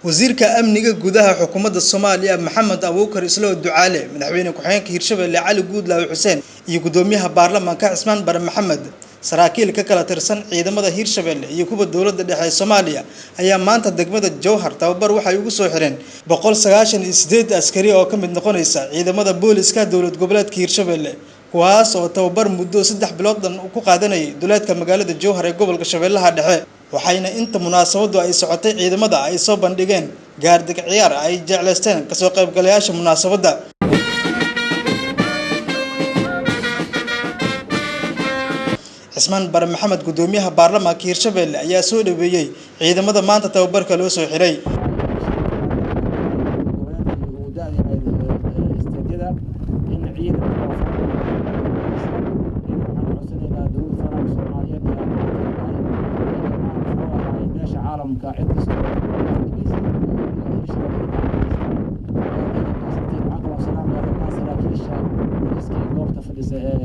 wasiirka amniga gudaha xukuumadda Soomaaliya Maxamed Abuukar Islo Ducaale madaxweyne ku-xigeenka Hirshabelle Cali Guudlaaw Xuseen iyo gudoomiyaha baarlamaanka Cismaan Bare Maxamed saraakiil ka kala tirsan ciidamada Hirshabelle iyo kuwa dawladda dhexe ee Soomaaliya ayaa maanta degmada Jowhar tababar waxay ugu soo xireen 198 askari oo ka mid noqonaysa ciidamada booliska dawlad goboleedka Hirshabelle kuwaas oo tababar muddo 3 bilood ku qaadanayay duleedka magaalada Jowhar ee gobolka Shabeellaha Dhexe waxayna inta munaasabadu ay socotay ciidamada ay soo bandhigeen gaardig ciyaar ay jecleysteen ka soo qaybgalayaasha munaasabada Cismaan Bare Maxamed gudoomiyaha baarlamaanka Hirshabelle ayaa soo dhaweeyay ciidamada maanta tababarka loo soo xiray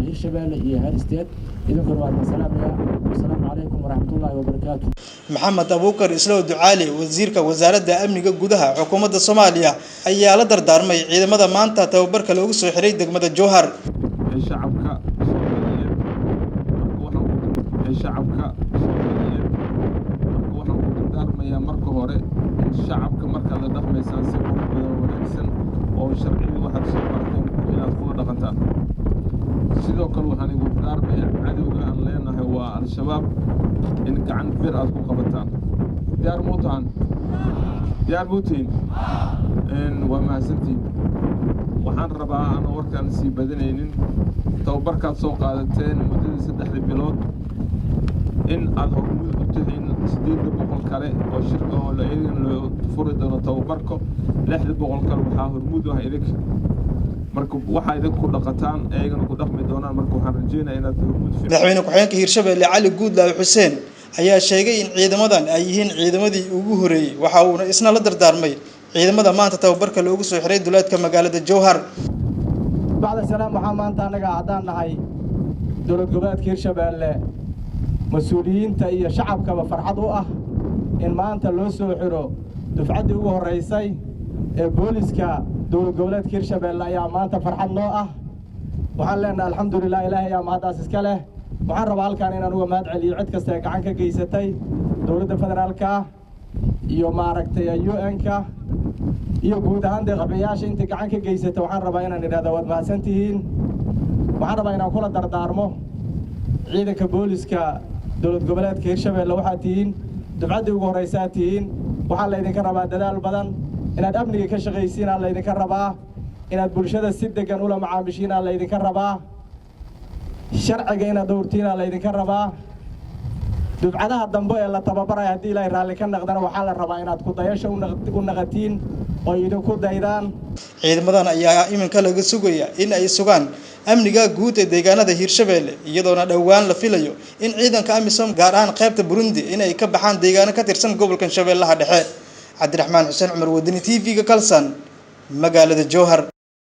Hirshabelle iyo Hal State idinku waa salaamaya assalaamu alaykum wa rahmatullahi wa barakatuh Maxamed Abuukar Islo Ducaale wasiirka wasaaradda amniga gudaha xukuumadda Soomaaliya ayaa la dardaarmay ciidamada maanta tababarka loogu soo xiray degmada Jowhar shacabka waxaan ku dardaarmayaa marka hore shacabka marka la dhaqmaysan si wanaagsan oo sharciga waxaad soo marteen inaad ku dhaqantaan sidoo kale waxaan ugu dardaarmayaa cadowga aan leenahay waa al-shabaab in gacan bir aad ku qabataan diyaar muutiin waa mahadsantiin waxaan rabaa aan warkaan sii badanaynin tababarkaad soo qaadateen muddada 3 bilood in aad hormuud u tihiin 800 kale oo shirka oo la furi doono tababarka 600 kale waxaa hormuud ah idinka marka waxa idinku dhaqataan ayagana ku dhaqmi doonaan marka waxaan rajeynayaa inaad hormuud madaxweyne ku-xigeenka Hirshabelle Cali Guudlaaw Xuseen ayaa sheegay in ciidamadan ay yihiin ciidamadii ugu horeeyay waxa uu isna la dardaarmay ciidamada maanta tababarka loogu soo xiray duleedka magaalada Jowhar bacda salaam waxaan maanta anaga cadaan nahay dawlad goboleedka Hirshabelle mas'uuliyiinta iyo shacabkaba farxad u ah in maanta loo soo xiro dufcadii ugu horeysay ee booliska dawlad goboleedka Hirshabelle ayaa maanta farxad noo ah waxaan leenahay alxamdulillah ilaahay ayaa mahadaas iska leh waxaan rabaa halkaan inaan uga mahad celiyo cid kasta ee gacan ka geysatay dawladda federaalka iyo maaragtay UN-ka iyo guud ahaan deeqabiyaasha inta gacan ka geysatay waxaan rabaa inaan idhaahdo waad mahadsantihiin waxaan rabaa inaan kula dardaarmo ciidanka booliska dawlad goboleedka Hirshabelle waxaad tihiin dufcadii ugu horeysaa tihiin waxaa la idinka rabaa dadaal badan inaad amniga ka shaqaysiin la idinka rabaa inaad bulshada si degan ula macaamishiin la idinka rabaa sharciga inaad dhowrtiin la idinka rabaa dufcadaha dambe ee la tababaray haddii ilaahay raalli ka noqdana waxaa la rabaa inaad ku dayasho u naqatiin oo idinku daydaan ciidamadan ayaa iminka laga sugaya in ay sugaan amniga guud ee deegaanada Hirshabelle iyadoona dhawaan la filayo in ciidanka AMISOM gaar ahaan qaybta Burundi in ay ka baxaan deegaano ka tirsan gobolka Shabeellaha Dhexe Cabdiraxmaan Xuseen Cumar Wadani TV-ga Kalsan magaalada Jowhar